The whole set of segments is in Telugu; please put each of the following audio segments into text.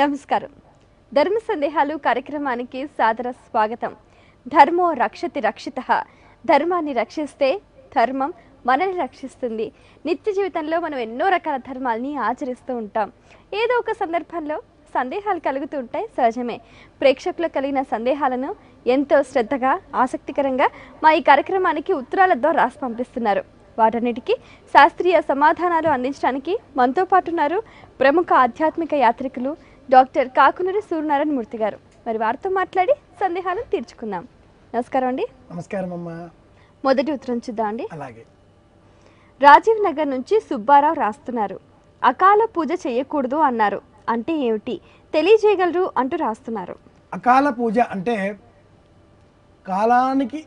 నమస్కారం. ధర్మ సందేహాలు కార్యక్రమానికి సాదర స్వాగతం. ధర్మో రక్షతి రక్షితః. ధర్మాన్ని రక్షిస్తే ధర్మం మనల్ని రక్షిస్తుంది. నిత్య జీవితంలో మనం ఎన్నో రకాల ధర్మాలని ఆచరిస్తూ ఉంటాం. ఏదో ఒక సందర్భంలో సందేహాలు కలుగుతూ ఉంటాయి, సహజమే. ప్రేక్షకులకు కలిగిన సందేహాలను ఎంతో శ్రద్ధగా, ఆసక్తికరంగా మా ఈ కార్యక్రమానికి ఉత్తరాల ద్వారా రాసి పంపిస్తున్నారు. వాటన్నిటికీ శాస్త్రీయ సమాధానాలు అందించడానికి మనతో పాటు ఉన్నారు ప్రముఖ ఆధ్యాత్మిక యాత్రికులు డాక్టర్ కాకునూరి సూర్యనారాయణ మూర్తి గారు. మరి వారితో మాట్లాడి సందేహాలను తీర్చుకుందాం. నమస్కారం అండి. నమస్కారం అమ్మా. మొదటి ఉత్తరం చూద్దాం అండి. అలాగే. రాజీవ్ నగర్ నుంచి సుబ్బారావు రాస్తున్నారు. అకాల పూజ చేయకూడదు అన్నారు, అంటే ఏమిటి తెలియజేయగలరు అంటూ రాస్తున్నారు. అకాల పూజ అంటే కాలానికి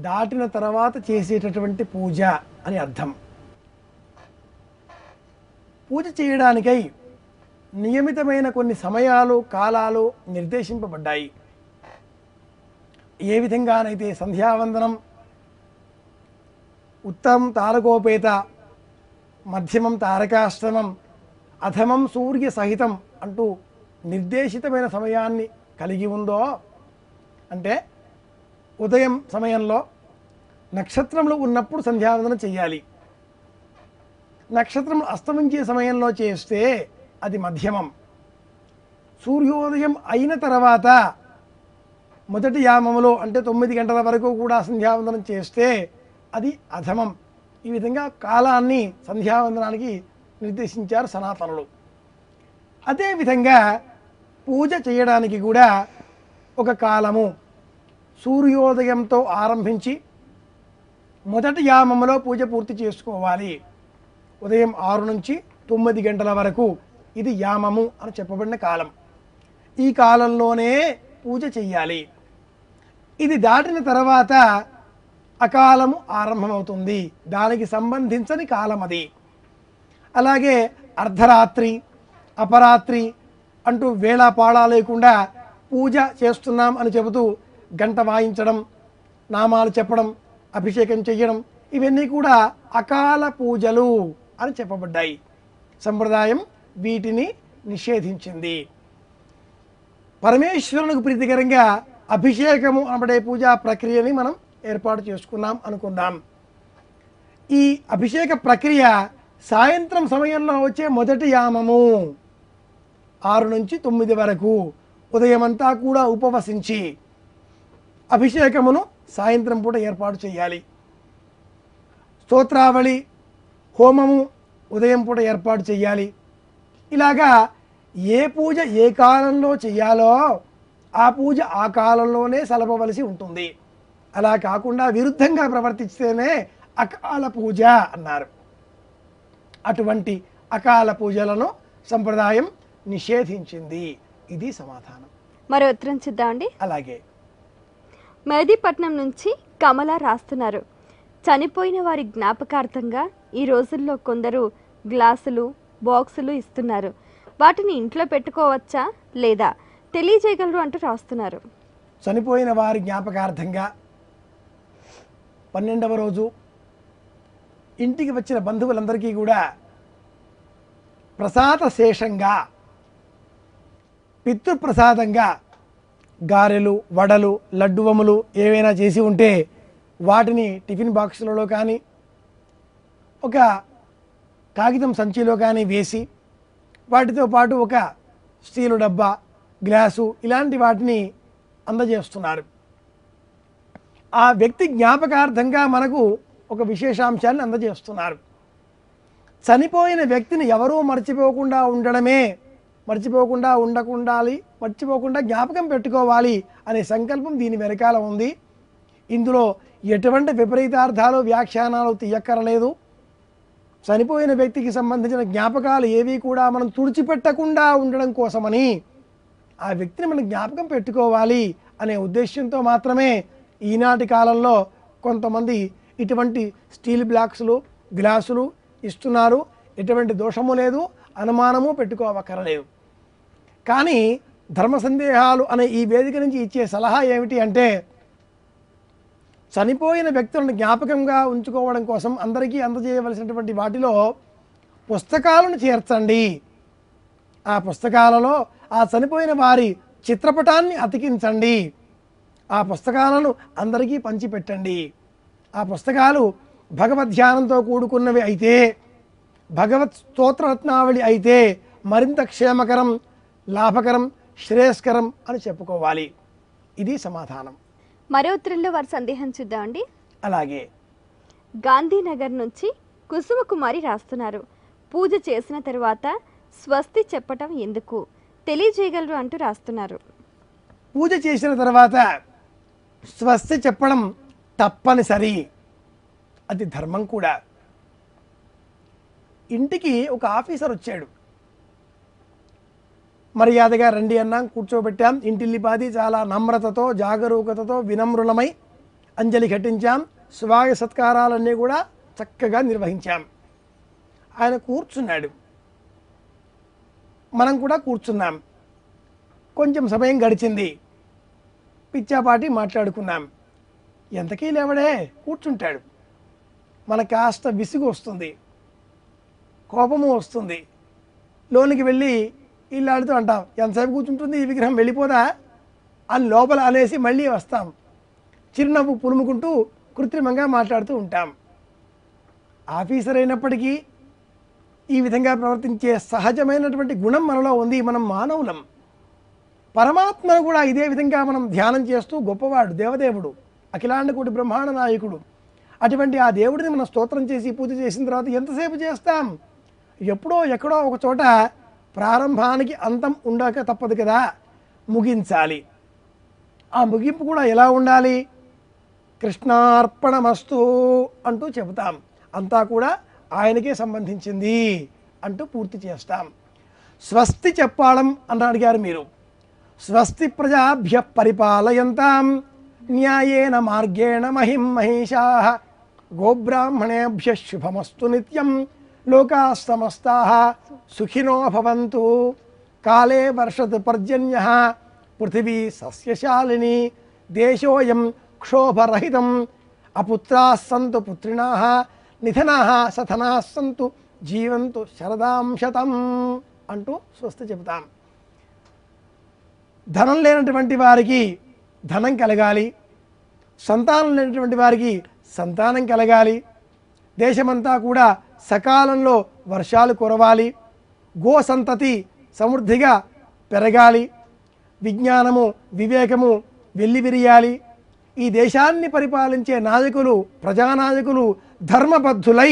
దాటిన తర్వాత చేసేటటువంటి పూజ అని అర్థం. పూజ చేయడానికై నియమితమైన కొన్ని సమయాలు, కాలాలు నిర్దేశింపబడ్డాయి. ఏ విధంగానైతే సంధ్యావందనం, ఉత్తమం తారకోపేత, మధ్యమం తారకాష్టమం, అధమం సూర్య సహితం అంటూ నిర్దేశితమైన సమయాన్ని కలిగి ఉందో, అంటే ఉదయం సమయంలో నక్షత్రములు ఉన్నప్పుడు సంధ్యావందనం చేయాలి. నక్షత్రములు అస్తమించే సమయంలో చేస్తే అది మధ్యమం. సూర్యోదయం అయిన తర్వాత మొదటి యామములో అంటే 9 గంటల వరకు కూడా సంధ్యావందనం చేస్తే అది అధమం. ఈ విధంగా కాలాన్ని సంధ్యావందనానికి నిర్దేశించారు సనాతనులు. అదేవిధంగా పూజ చేయడానికి కూడా ఒక కాలము, సూర్యోదయంతో ఆరంభించి మొదటి యామములో పూజ పూర్తి చేసుకోవాలి. ఉదయం 6 నుంచి 9 గంటల వరకు ఇది యామము అని చెప్పబడిన కాలం. ఈ కాలంలోనే పూజ చెయ్యాలి. ఇది దాటిన తర్వాత అకాలము ఆరంభమవుతుంది. దానికి సంబంధించని కాలం అది. అలాగే అర్ధరాత్రి, అపరాత్రి అంటూ వేళాపాళా లేకుండా పూజ చేస్తున్నాం అని చెబుతూ గంట వాయించడం, నామాలు చెప్పడం, అభిషేకం చెయ్యడం, ఇవన్నీ కూడా అకాల పూజలు అని చెప్పబడ్డాయి. సంప్రదాయం వీటిని నిషేధించింది. పరమేశ్వరునికి ప్రీతికరంగా అభిషేకము అనబడే పూజా ప్రక్రియని మనం ఏర్పాటు చేసుకున్నాం అనుకుందాం. ఈ అభిషేక ప్రక్రియ సాయంత్రం సమయంలో వచ్చే మొదటి యామము 6 నుంచి 9 వరకు ఉదయమంతా కూడా ఉపవసించి అభిషేకమును సాయంత్రం పూట ఏర్పాటు చేయాలి. స్తోత్రావళి, హోమము ఉదయం పూట ఏర్పాటు చేయాలి. ఇలాగా ఏ పూజ ఏ కాలంలో చేయాలో ఆ పూజ ఆ కాలంలోనే సలపవలసి ఉంటుంది. అలా కాకుండా విరుద్ధంగా ప్రవర్తిస్తేనే అకాల పూజ అన్నారు. అటువంటి అకాల పూజలను సంప్రదాయం నిషేధించింది. ఇది సమాధానం. మరో ఉత్తరం చూద్దామండి. అలాగే. మెహదీపట్నం నుంచి కమల రాస్తున్నారు. చనిపోయిన వారి జ్ఞాపకార్థంగా ఈ రోజుల్లో కొందరు గ్లాసులు, బాక్సులు ఇస్తున్నారు. వాటిని ఇంట్లో పెట్టుకోవచ్చా లేదా తెలియజేయగలరు అంటూ రాస్తున్నారు. చనిపోయిన వారి జ్ఞాపకార్థంగా 12వ రోజు ఇంటికి వచ్చిన బంధువులందరికీ కూడా ప్రసాద శేషంగా, పితృప్రసాదంగా గారెలు, వడలు, లడ్డువములు ఏవైనా చేసి ఉంటే వాటిని టిఫిన్ బాక్సులలో కానీ ఒక కాగితం సంచిలో కానీ వేసి వాటితో పాటు ఒక స్టీలు డబ్బా, గ్లాసు ఇలాంటి వాటిని అందజేస్తున్నారు. ఆ వ్యక్తి జ్ఞాపకార్థంగా మనకు ఒక విశేషాంశాన్ని అందజేస్తున్నారు. చనిపోయిన వ్యక్తిని ఎవరూ మర్చిపోకుండా ఉండడమే, మర్చిపోకుండా మర్చిపోకుండా జ్ఞాపకం పెట్టుకోవాలి అనే సంకల్పం దీని వెనకాల ఉంది. ఇందులో ఎటువంటి విపరీతార్థాలు, వ్యాఖ్యానాలు తీయక్కరలేదు. చనిపోయిన వ్యక్తికి సంబంధించిన జ్ఞాపకాలు ఏవి కూడా మనం తుడిచిపెట్టకుండా ఉండడం కోసమని, ఆ వ్యక్తిని మనం జ్ఞాపకం పెట్టుకోవాలి అనే ఉద్దేశంతో మాత్రమే ఈనాటి కాలంలో కొంతమంది ఇటువంటి స్టీల్ బ్లాక్స్లు, గ్లాసులు ఇస్తున్నారు. ఎటువంటి దోషము లేదు, అనుమానము పెట్టుకోవక్కరలేదు. కానీ ధర్మ సందేహాలు అనే ఈ వేదిక నుంచి ఇచ్చే సలహా ఏమిటి అంటే, చనిపోయిన వ్యక్తులను జ్ఞాపకంగా ఉంచుకోవడం కోసం అందరికీ అందజేయవలసినటువంటి వాటిలో పుస్తకాలను చేర్చండి. ఆ పుస్తకాలలో ఆ చనిపోయిన వారి చిత్రపటాన్ని అతికించండి. ఆ పుస్తకాలను అందరికీ పంచిపెట్టండి. ఆ పుస్తకాలు భగవద్ధ్యానంతో కూడుకున్నవి అయితే, భగవత్ స్తోత్రరత్నావళి అయితే మరింత క్షేమకరం, లాభకరం, శ్రేయస్కరం అని చెప్పుకోవాలి. ఇది సమాధానం. మరో ఉత్తరంలో వారి సందేహం చూద్దామండి. అలాగే గాంధీనగర్ నుంచి కుసుమకుమారి రాస్తున్నారు. పూజ చేసిన తరువాత స్వస్తి చెప్పటం ఎందుకు తెలియజేయగలరు అంటూ రాస్తున్నారు. పూజ చేసిన తర్వాత స్వస్తి చెప్పడం తప్పనిసరి, అది ధర్మం కూడా. ఇంటికి ఒక ఆఫీసర్ వచ్చాడు. మర్యాదగా రండి అన్నాం, కూర్చోబెట్టాం. ఇంటిల్లిపాది చాలా నమ్రతతో జాగరూకతతో వినమ్రులమై అంజలి ఘటించాం. స్వాగత సత్కారాలన్నీ కూడా చక్కగా నిర్వహించాం. ఆయన కూర్చున్నాడు, మనం కూడా కూర్చున్నాం. కొంచెం సమయం గడిచింది, పిచ్చాపాటి మాట్లాడుకున్నాం. ఎంతకీ లేవడే, కూర్చుంటాడు. మనకు కాస్త విసుగు వస్తుంది, కోపము వస్తుంది. లోనికి వెళ్ళి ఇల్లాడుతూ అంటాం, ఎంతసేపు కూర్చుంటుంది ఈ విగ్రహం, వెళ్ళిపోదా అని లోపల అనేసి మళ్ళీ వస్తాం. చిరునవ్వు పులుముకుంటూ కృత్రిమంగా మాట్లాడుతూ ఉంటాం. ఆఫీసర్ అయినప్పటికీ ఈ విధంగా ప్రవర్తించే సహజమైనటువంటి గుణం మనలో ఉంది. మనం మానవులం. పరమాత్మను కూడా ఇదే విధంగా మనం ధ్యానం చేస్తూ, గొప్పవాడు దేవదేవుడు, అఖిలాండ కోటి బ్రహ్మాండ నాయకుడు, అటువంటి ఆ దేవుడిని మనం స్తోత్రం చేసి పూజ చేసిన తర్వాత ఎంతసేపు చేస్తాం? ఎప్పుడో ఎక్కడో ఒక చోట ప్రారంభానికి అంతం ఉండక తప్పదు కదా, ముగించాలి. ఆ ముగింపు కూడా ఎలా ఉండాలి? కృష్ణార్పణమస్తు అంటూ చెబుతాం. అంతా కూడా ఆయనకే సంబంధించింది అంటూ పూర్తి చేస్తాం. స్వస్తి చెప్పాలం అని అడిగారు మీరు. స్వస్తి ప్రజాభ్య పరిపాలయంతాం న్యాయేన మార్గేణ మహిం మహిషాః గోబ్రాహ్మణేభ్య శుభమస్తు నిత్యం లోకాః సమస్తాః సుఖినో భవంతు కాలే వర్షతు పర్జన్యః పృథివీ సస్యశాలిని దేశోయం క్షోభరహితం అపుత్రాः సంతు పుత్రిణాః నిధనాః సధనాः సంతు జీవంతు శరదాం శతం అంటూ స్వస్తి చెబుతాం. ధనం లేనటువంటి వారికి ధనం కలగాలి, సంతానం లేనటువంటి వారికి సంతానం కలగాలి, దేశమంతా కూడా సకాలంలో వర్షాలు కురవాలి, గో సంతతి సమృద్ధిగా పెరగాలి, విజ్ఞానము వివేకము వెల్లివిరియాలి. ఈ దేశాన్ని పరిపాలించే నాయకులు, ప్రజానాయకులు ధర్మబద్ధులై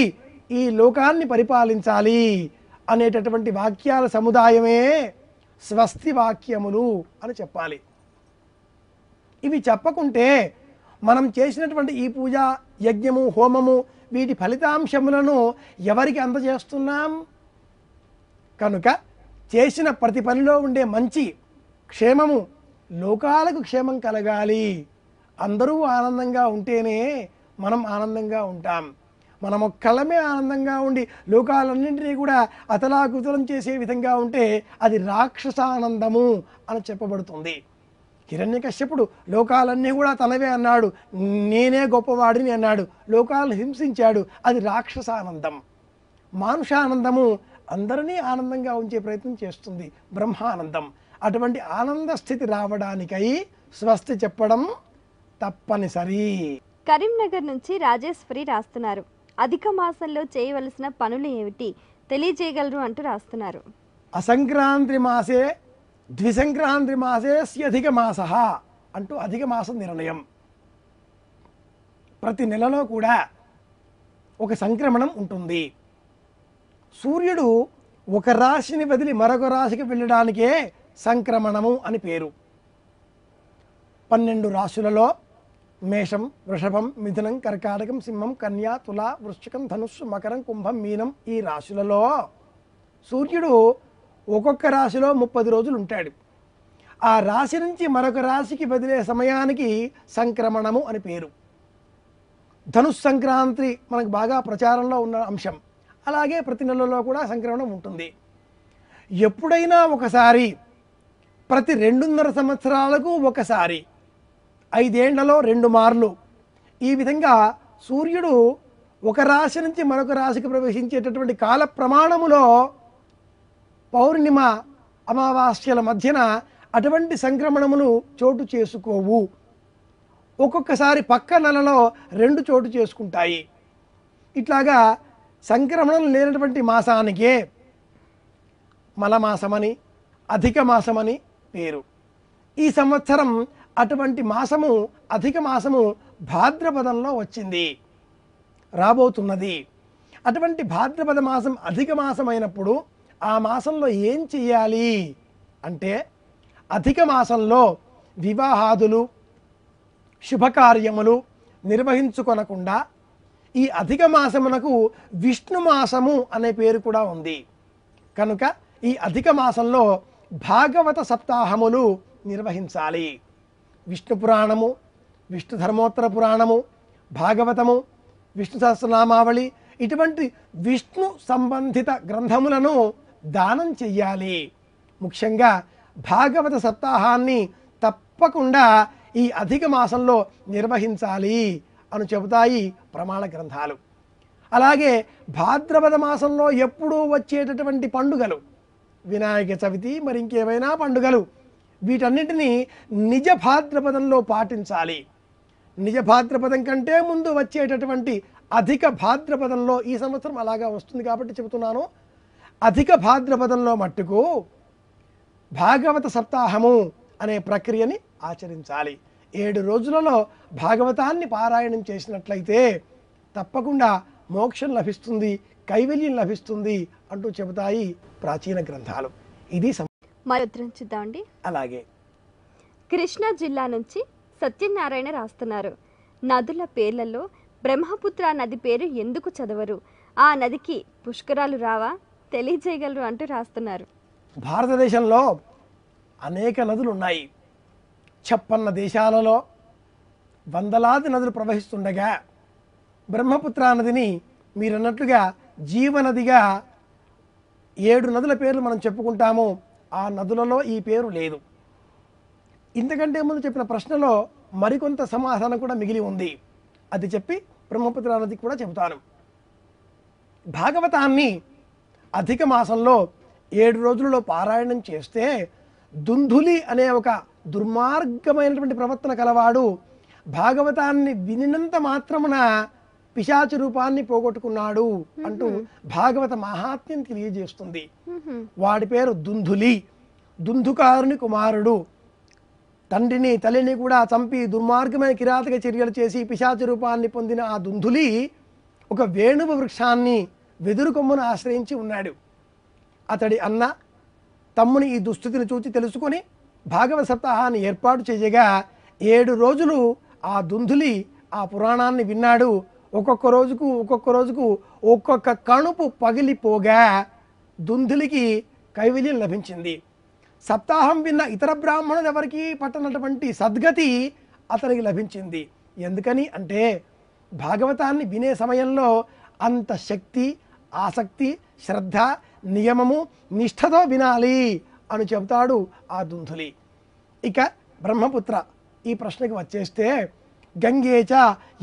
ఈ లోకాన్ని పరిపాలించాలి అనేటటువంటి వాక్యాల సముదాయమే స్వస్తి వాక్యములు అని చెప్పాలి. ఇవి చెప్పకుంటే మనం చేసినటువంటి ఈ పూజ, యజ్ఞము, హోమము వీటి ఫలితాంశములను ఎవరికి అందజేస్తున్నాం? కనుక చేసిన ప్రతి పనిలో ఉండే మంచి, క్షేమము లోకాలకు క్షేమం కలగాలి. అందరూ ఆనందంగా ఉంటేనే మనం ఆనందంగా ఉంటాం. మనం ఒక్కళ్ళమే ఆనందంగా ఉండి లోకాలన్నింటినీ కూడా అతలాకుతలం చేసే విధంగా ఉంటే అది రాక్షసానందము అని చెప్పబడుతుంది. హిరణ్యకశ్యపుడు లోకాలన్నీ కూడా తనవే అన్నాడు, నేనే గొప్పవాడిని అన్నాడు, లోకాలను హింసించాడు. అది రాక్షసానందం. మానుషానందము అందరినీ ఆనందంగా ఉంచే ప్రయత్నం చేస్తుంది, బ్రహ్మానందం. అటువంటి ఆనంద స్థితి రావడానికై స్వస్తి చెప్పడం తప్పనిసరి. కరీంనగర్ నుంచి రాజేశ్వరి రాస్తున్నారు. అధిక మాసంలో చేయవలసిన పనులు ఏమిటి తెలియజేయగలరు అంటూ రాస్తున్నారు. అసంక్రాంతి మాసే ద్విసంక్రాంతి మాసే అధిక మాస అంటూ అధిక మాసం నిర్ణయం. ప్రతి నెలలో కూడా ఒక సంక్రమణం ఉంటుంది. సూర్యుడు ఒక రాశిని వదిలి మరొక రాశికి వెళ్ళడానికే సంక్రమణము అని పేరు. 12 రాశులలో మేషం, వృషభం, మిథునం, కర్కాటకం, సింహం, కన్యా, తుల, వృశ్చికం, ధనుస్సు, మకరం, కుంభం, మీనం ఈ రాశులలో సూర్యుడు ఒక్కొక్క రాశిలో 30 రోజులు ఉంటాడు. ఆ రాశి నుంచి మరొక రాశికి బదిలే సమయానికి సంక్రమణము అని పేరు. ధనుస్ సంక్రాంతి మనకు బాగా ప్రచారంలో ఉన్న అంశం. అలాగే ప్రతి నెలలో కూడా సంక్రమణం ఉంటుంది. ఎప్పుడైనా ఒకసారి, ప్రతి 2.5 సంవత్సరాలకు ఒకసారి, 5 ఏళ్లలో 2 మార్లు ఈ విధంగా సూర్యుడు ఒక రాశి నుంచి మరొక రాశికి ప్రవేశించేటటువంటి కాల ప్రమాణములో పౌర్ణిమ అమావాస్యల మధ్యన అటువంటి సంక్రమణములు చోటు చేసుకోవు. ఒక్కొక్కసారి పక్క నెలలో 2 చోటు చేసుకుంటాయి. ఇట్లాగా సంక్రమణం లేనటువంటి మాసానికే మలమాసమని అధిక మాసమని పేరు. ఈ సంవత్సరం అటువంటి మాసము అధిక మాసము భాద్రపదంలో వచ్చింది, రాబోతున్నది. అటువంటి భాద్రపద మాసం అధిక మాసం అయినప్పుడు ఆ మాసంలో ఏం చెయ్యాలి అంటే, అధిక మాసంలో వివాహాదులు శుభకార్యములు నిర్వహించుకొనకుండా ఈ అధిక మాసమునకు విష్ణు మాసము అనే పేరు కూడా ఉంది. కనుక ఈ అధిక మాసంలో భాగవత సప్తాహములు నిర్వహించాలి. విష్ణు పురాణము, విష్ణు ధర్మోత్తర పురాణము, భాగవతము, విష్ణు సహస్రనామావళి ఇటువంటి విష్ణు సంబంధిత గ్రంథములను దానం చెయ్యాలి. ముఖ్యంగా భాగవత సప్తాహాన్ని తప్పకుండా ఈ అధిక మాసంలో నిర్వహించాలి అని చెబుతాయి ప్రమాణ గ్రంథాలు. అలాగే భాద్రపద మాసంలో ఎప్పుడూ వచ్చేటటువంటి పండుగలు, వినాయక చవితి, మరి ఇంకేమైనా పండుగలు, వీటన్నిటినీ నిజ భాద్రపదంలో పాటించాలి. నిజ భాద్రపదం కంటే ముందు వచ్చేటటువంటి అధిక భాద్రపదంలో, ఈ సంవత్సరం అలాగా వస్తుంది కాబట్టి చెబుతున్నాను, అధిక భాద్రపదంలో మట్టుకు భాగవత సప్తాహము అనే ప్రక్రియని ఆచరించాలి. 7 రోజులలో భాగవతాన్ని పారాయణం చేసినట్లయితే తప్పకుండా మోక్షం లభిస్తుంది, కైవల్యం లభిస్తుంది అంటూ చెబుతాయి ప్రాచీన గ్రంథాలు. ఇది మరొద్రం చూద్దామండి. అలాగే కృష్ణా జిల్లా నుంచి సత్యనారాయణ రాస్తున్నారు, నదుల పేర్లలో బ్రహ్మపుత్ర నది పేరు ఎందుకు చదవరు? ఆ నదికి పుష్కరాలు రావా? తెలియజేయగలరు అంటూ రాస్తున్నారు. భారతదేశంలో అనేక నదులు ఉన్నాయి. 56 దేశాలలో వందలాది నదులు ప్రవహిస్తుండగా బ్రహ్మపుత్ర నదిని మీరన్నట్లుగా జీవనదిగా 7 నదుల పేర్లు మనం చెప్పుకుంటాము. ఆ నదులలో ఈ పేరు లేదు. ఇంతకంటే ముందు చెప్పిన ప్రశ్నలో మరికొంత సమాధానం కూడా మిగిలి ఉంది. అది చెప్పి బ్రహ్మపుత్ర నది కూడా చెబుతాను. భాగవతాన్ని అధిక మాసంలో 7 రోజులలో పారాయణం చేస్తే దుందులి అనే ఒక దుర్మార్గమైనటువంటి ప్రవర్తన కలవాడు భాగవతాన్ని వినినంత మాత్రమున పిశాచ రూపాన్ని పోగొట్టుకున్నాడు అంటూ భాగవత మహాత్మ్యం తెలియజేస్తుంది. వాడి పేరు దుందులి, దుందుకారుని కుమారుడు. తండ్రిని తల్లిని కూడా చంపి దుర్మార్గమైన కిరాతక చర్యలు చేసి పిశాచ రూపాన్ని పొందిన ఆ దుందులి ఒక వేణువ వృక్షాన్ని వెదురు కొమ్మును ఆశ్రయించి ఉన్నాడు. అతడి అన్న తమ్ముని ఈ దుస్థితిని చూచి తెలుసుకొని భాగవత సప్తాహాన్ని ఏర్పాటు చేయగా 7 రోజులు ఆ దుందులి ఆ పురాణాన్ని విన్నాడు. ఒక్కొక్క రోజుకు ఒక్కొక్క కణుపు పగిలిపోగా దుందులికి కైవల్యం లభించింది. సప్తాహం విన్న ఇతర బ్రాహ్మణులు ఎవరికి పట్టనటువంటి సద్గతి అతనికి లభించింది. ఎందుకని అంటే భాగవతాన్ని వినే సమయంలో అంత శక్తి, ఆసక్తి, శ్రద్ధ, నియమము, నిష్ఠతో వినాలి అని చెబుతాడు ఆ దుందులి. ఇక బ్రహ్మపుత్ర ఈ ప్రశ్నకి వచ్చేస్తే, గంగేచ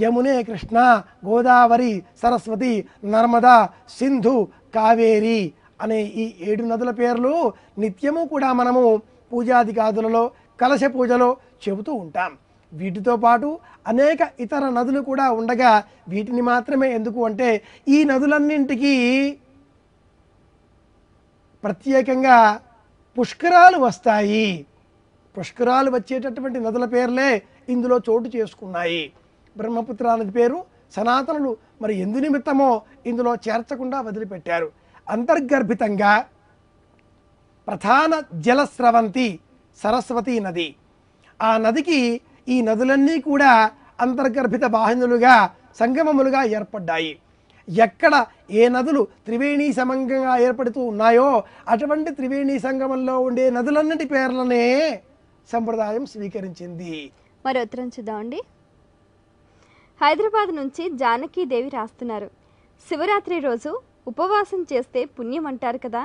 యమునే కృష్ణ గోదావరి సరస్వతి నర్మదా సింధు కావేరి అనే ఈ 7 నదుల పేర్లు నిత్యము కూడా మనము పూజాదికాదులలో కలశ పూజలో చెబుతూ ఉంటాం. వీటితో పాటు అనేక ఇతర నదులు కూడా ఉండగా వీటిని మాత్రమే ఎందుకు అంటే ఈ నదులన్నింటికీ ప్రత్యేకంగా పుష్కరాలు వస్తాయి. పుష్కరాలు వచ్చేటటువంటి నదుల పేర్లే ఇందులో చోటు చేసుకున్నాయి. బ్రహ్మపుత్ర నది పేరు సనాతనులు మరి ఎందు నిమిత్తమో ఇందులో చేర్చకుండా వదిలిపెట్టారు. అంతర్గర్భితంగా ప్రధాన జలస్రవంతి సరస్వతి నది. ఆ నదికి ఈ నదులన్నీ కూడా అంతర్గర్భిత వాహినులుగా సంగమములుగా ఏర్పడ్డాయి. ఎక్కడ ఏ నదులు త్రివేణీ సంగమంగా ఏర్పడుతూ ఉన్నాయో అటువంటి త్రివేణీ సంగమంలో ఉండే నదులన్నిటి పేర్లనే సంప్రదాయం స్వీకరించింది. మరి ఉత్తరం చూద్దామండి. హైదరాబాద్ నుంచి జానకీదేవి రాస్తున్నారు, శివరాత్రి రోజు ఉపవాసం చేస్తే పుణ్యం అంటారు కదా,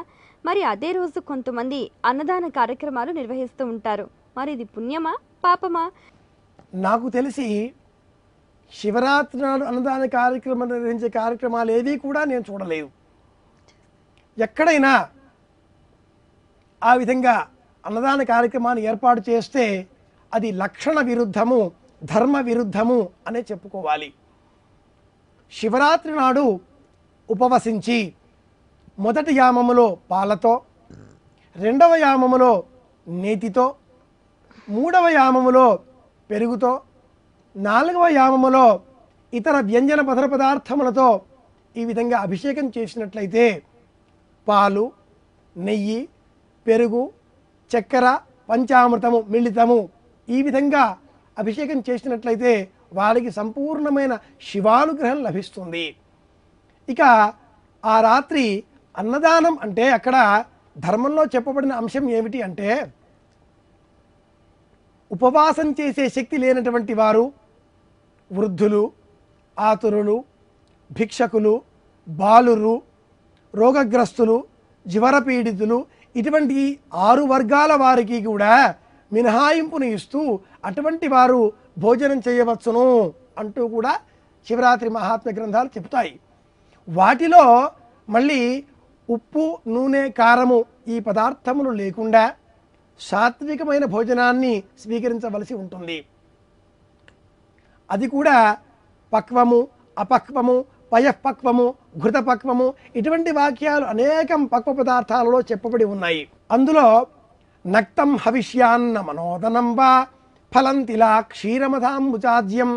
మరి అదే రోజు కొంతమంది అన్నదాన కార్యక్రమాలు నిర్వహిస్తూ ఉంటారు. మరి ఇది పుణ్యమా పాపమా? నాకు తెలిసి శివరాత్రి నాడు అన్నదాన కార్యక్రమం నిర్వహించే కార్యక్రమాలు ఏవి కూడా నేను చూడలేదు. ఎక్కడైనా ఆ విధంగా అన్నదాన కార్యక్రమాన్ని ఏర్పాటు చేస్తే అది లక్షణ విరుద్ధము, ధర్మ విరుద్ధము అనే చెప్పుకోవాలి. శివరాత్రి నాడు ఉపవసించి మొదటి యామములో పాలతో, రెండవ యామములో నేతితో, మూడవ యామములో పెరుగుతో, నాలుగవ యామములో ఇతర వ్యంజన పదార్థ పదార్థములతో ఈ విధంగా అభిషేకం చేసినట్లయితే పాలు, నెయ్యి, పెరుగు, చక్కెర, పంచామృతము మిళితము ఈ విధంగా అభిషేకం చేసినట్లయితే వారికి సంపూర్ణమైన శివానుగ్రహం లభిస్తుంది. ఇక ఆ రాత్రి అన్నదానం అంటే అక్కడ ధర్మంలో చెప్పబడిన అంశం ఏమిటి అంటే, ఉపవాసం చేసే శక్తి లేనటువంటి వారు, వృద్ధులు, ఆతురులు, భిక్షకులు, బాలురు, రోగగ్రస్తులు, జ్వరపీడితులు ఇటువంటి 6 వర్గాల వారికి కూడా మినహాయింపును ఇస్తూ అటువంటి వారు భోజనం చేయవచ్చును అంటూ కూడా శివరాత్రి మహాత్మ్య గ్రంథాలు చెబుతాయి. వాటిలో మళ్ళీ ఉప్పు, నూనె, కారము ఈ పదార్థములు లేకుండా సాత్వికమైన భోజనాన్ని స్వీకరించవలసి ఉంటుంది. అది కూడా పక్వము, అపక్వము, పయఃపక్వము, ఘృతపక్వము ఇటువంటి వాక్యాలు అనేకం పక్వ పదార్థాలలో చెప్పబడి ఉన్నాయి. అందులో నక్తం హవిష్యాన్న మనోదనం వా ఫలం తిలా క్షీరమధాంబుచాజ్యం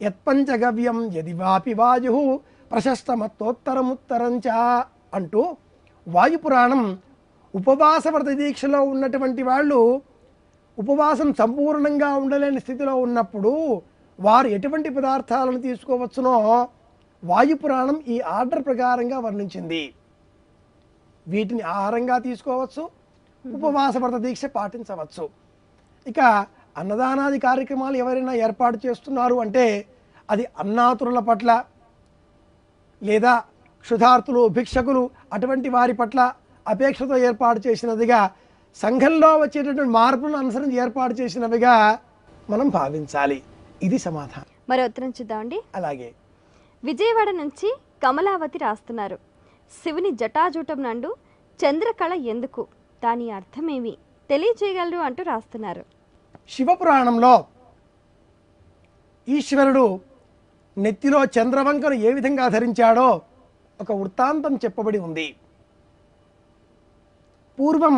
యత్పంచగవ్యం యది వాపి వాయు ప్రశస్తమత్తోత్తరముత్తరంచ అంటూ వాయుపురాణం ఉపవాస వ్రత దీక్షలో ఉన్నటువంటి వాళ్ళు ఉపవాసం సంపూర్ణంగా ఉండలేని స్థితిలో ఉన్నప్పుడు వారు ఎటువంటి పదార్థాలను తీసుకోవచ్చునో వాయుపురాణం ఈ ఆర్డర్ ప్రకారంగా వర్ణించింది. వీటిని ఆహారంగా తీసుకోవచ్చు, ఉపవాస వ్రత దీక్ష పాటించవచ్చు. ఇక అన్నదానాది కార్యక్రమాలు ఎవరైనా ఏర్పాటు చేస్తున్నారు అంటే అది అన్నాతురుల పట్ల లేదా క్షుధార్తులు, భిక్షకులు అటువంటి వారి పట్ల అపేక్షతో ఏర్పాటు చేసినదిగా, సంఘంలో వచ్చేటటువంటి మార్పులను అనుసరించి ఏర్పాటు చేసినవిగా మనం భావించాలి. ఇది సమాధానం. మరో ఉత్తరం చూద్దామండి. అలాగే విజయవాడ నుంచి కమలావతి రాస్తున్నారు. శివుని జటాజూటం నందు చంద్రకళ ఎందుకు, దాని అర్థమేమి తెలియచేయగలరు అంటూ రాస్తున్నారు. శివపురాణంలో ఈశ్వరుడు నెత్తిలో చంద్రవంకను ఏ విధంగా ధరించాడో ఒక వృత్తాంతం చెప్పబడి ఉంది. పూర్వం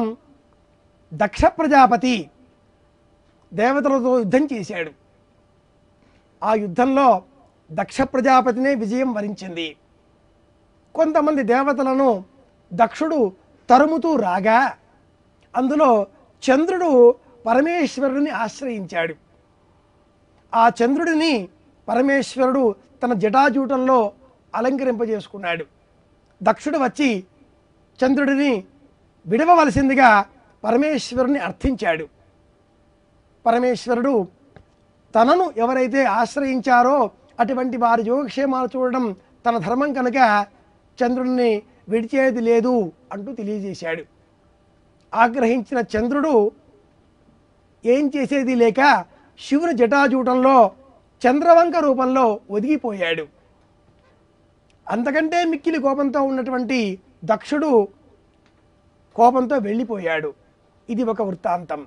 దక్ష ప్రజాపతి దేవతలతో యుద్ధం చేశాడు. ఆ యుద్ధంలో దక్ష ప్రజాపతినే విజయం వరించింది. కొంతమంది దేవతలను దక్షుడు తరుముతూ రాగా అందులో చంద్రుడు పరమేశ్వరుడిని ఆశ్రయించాడు. ఆ చంద్రుడిని పరమేశ్వరుడు తన జటాజూటంలో అలంకరింపజేసుకున్నాడు. దక్షుడు వచ్చి చంద్రుడిని విడవవలసిందిగా పరమేశ్వరుని అర్థించాడు. పరమేశ్వరుడు తనను ఎవరైతే ఆశ్రయించారో అటువంటి వారి యోగక్షేమాలు చూడడం తన ధర్మం కనుక చంద్రుడిని విడిచేది లేదు అంటూ తెలియజేశాడు. ఆగ్రహించిన చంద్రుడు ఏం చేసేది లేక శివుని జటాజూటంలో చంద్రవంక రూపంలో ఒదిగిపోయాడు. అంతకంటే మిక్కిలి కోపంతో ఉన్నటువంటి దక్షుడు కోపంతో వెళ్ళిపోయాడు. ఇది ఒక వృత్తాంతం.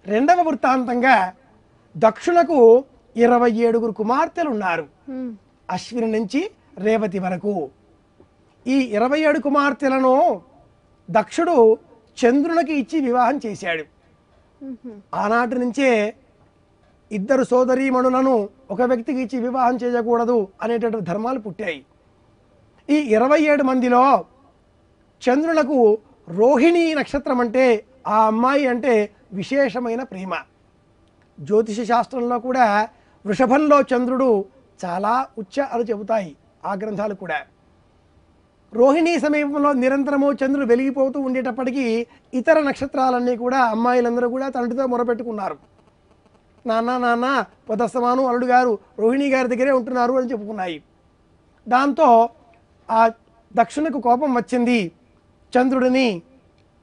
రెండవ వృత్తాంతంగా దక్షునకు 27 కుమార్తెలు ఉన్నారు. అశ్విని నుంచి రేవతి వరకు. ఈ 27 కుమార్తెలను దక్షుడు చంద్రునికి ఇచ్చి వివాహం చేశాడు. ఆనాటి నుంచే 2 సోదరీమణులను ఒక వ్యక్తికి ఇచ్చి వివాహం చేయకూడదు అనేటటువంటి ధర్మాలు పుట్టాయి. ఈ 27 మందిలో చంద్రులకు రోహిణి నక్షత్రం అంటే ఆ అమ్మాయి అంటే విశేషమైన ప్రేమ. జ్యోతిష శాస్త్రంలో కూడా వృషభంలో చంద్రుడు చాలా ఉచ్చ అని చెబుతాయి ఆ గ్రంథాలు కూడా. రోహిణీ సమీపంలో నిరంతరము చంద్రుడు వెలిగిపోతూ ఉండేటప్పటికీ ఇతర నక్షత్రాలన్నీ కూడా అమ్మాయిలందరూ కూడా తండ్రితో మొరపెట్టుకున్నారు. నాన్న నాన్న పొదస్తమాను అల్లుడు గారు రోహిణి గారి దగ్గరే ఉంటున్నారు అని చెప్పుకున్నాయి. దాంతో ఆ దక్షునకు కోపం వచ్చింది. చంద్రుడిని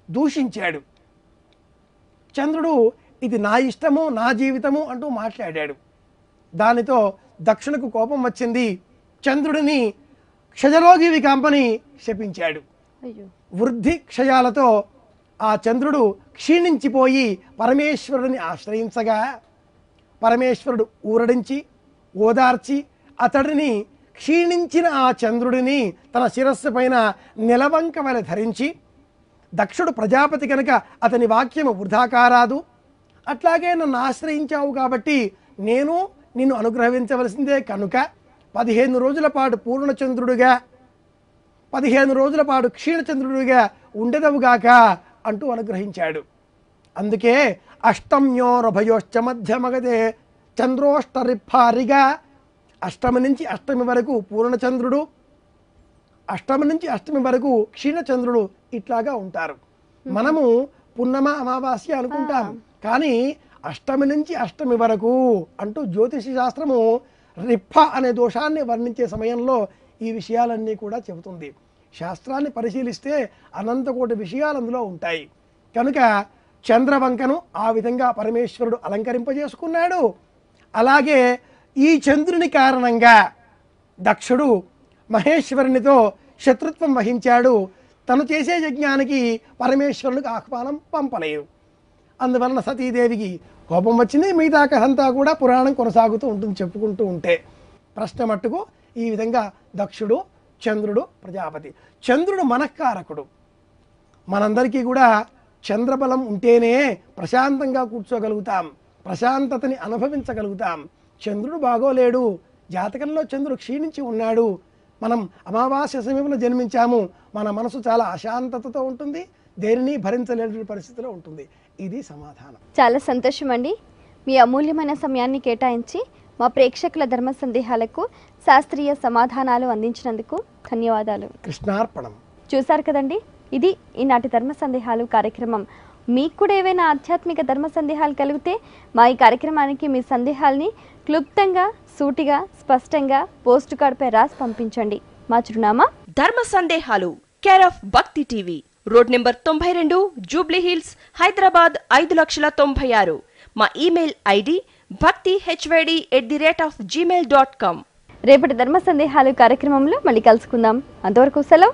దూషించాడు. చంద్రుడు ఇది నా ఇష్టము, నా జీవితము అంటూ మాట్లాడాడు. దానితో దక్షునకు కోపం వచ్చింది. చంద్రుడిని క్షయరోగి వికాంపని శపించాడు. వృద్ధి క్షయాలతో ఆ చంద్రుడు క్షీణించిపోయి పరమేశ్వరుడిని ఆశ్రయించగా పరమేశ్వరుడు ఊరడించి ఓదార్చి అతడిని క్షీణించిన ఆ చంద్రుడిని తన శిరస్సు పైన నిలవంక వలె ధరించి దక్షుడు ప్రజాపతి కనుక అతని వాక్యము వృధా కారాదు, అట్లాగే నన్ను ఆశ్రయించావు కాబట్టి నేను నిన్ను అనుగ్రహించవలసిందే కనుక 15 రోజుల పాటు పూర్ణచంద్రుడిగా 15 రోజుల పాటు క్షీణచంద్రుడిగా ఉండెదవుగాక అంటూ అనుగ్రహించాడు. అందుకే అష్టమ్యోరభయోశ్చ మధ్యమగదే చంద్రోష్టరిఫారిగా, అష్టమి నుంచి అష్టమి వరకు పూర్ణచంద్రుడు, అష్టమి నుంచి అష్టమి వరకు క్షీణచంద్రుడు ఇట్లాగా ఉంటారు. మనము పున్నమ అమావాస్య అనుకుంటాం, కానీ అష్టమి నుంచి అష్టమి వరకు అంటూ జ్యోతిష శాస్త్రము రిఫ అనే దోషాన్ని వర్ణించే సమయంలో ఈ విషయాలన్నీ కూడా చెబుతుంది. శాస్త్రాన్ని పరిశీలిస్తే అనంతకోటి విషయాలు అందులో ఉంటాయి. కనుక చంద్రవంకను ఆ విధంగా పరమేశ్వరుడు అలంకరింపజేసుకున్నాడు. అలాగే ఈ చంద్రుని కారణంగా దక్షుడు మహేశ్వరునితో శత్రుత్వం వహించాడు. తను చేసే యజ్ఞానికి పరమేశ్వరునికి ఆహ్వానం పంపలేదు. అందువలన సతీదేవికి కోపం వచ్చింది. మిగతా కథంతా కూడా పురాణం కొనసాగుతూ ఉంటుంది చెప్పుకుంటూ ఉంటే. ప్రశ్న మట్టుకు ఈ విధంగా దక్షుడు, చంద్రుడు, ప్రజాపతి. చంద్రుడు మనఃకారకుడు. మనందరికీ కూడా చంద్రబలం ఉంటేనే ప్రశాంతంగా కూర్చోగలుగుతాం, ప్రశాంతతని అనుభవించగలుగుతాం. చంద్రుడు బాగోలేడు, జాతకంలో చంద్రుడు క్షీణించి ఉన్నాడు, మనం అమావాస్య సమయంలో జన్మించాము, మన మనసు చాలా అశాంతతతో ఉంటుంది, దేనిని భరించలేని పరిస్థితిలో ఉంటుంది. ఇది సమాధానం. చాలా సంతోషం అండి. మీ అమూల్యమైన సమయాన్ని కేటాయించి మా ప్రేక్షకుల ధర్మ సందేహాలకు శాస్త్రీయ సమాధానాలు అందించినందుకు ధన్యవాదాలు. కృష్ణార్పణం. చూశారు కదండి, ఇది ఈనాటి ధర్మ సందేహాలు కార్యక్రమం. మీకు కూడా ఏవైనా ఆధ్యాత్మిక ధర్మ సందేహాలు కలిగితే మా ఈ కార్యక్రమానికి మీ సందేహాల్ని క్లుప్తంగా, సూటిగా, స్పష్టంగా పోస్ట్ కార్డుపై రాసి పంపించండి. మా చిరునామా ధర్మ సందేహాలు, కేర్ ఆఫ్ భక్తి TV, road number 92, Jubilee hills, Hyderabad 5,96,000. మా ఇమెయిల్ ఐడి bhaktihyd@gmail.com. రేపటి ధర్మ సందేహాలు కార్యక్రమంలో మళ్ళీ కలుసుకుందాం. అంతవరకు సెలవు.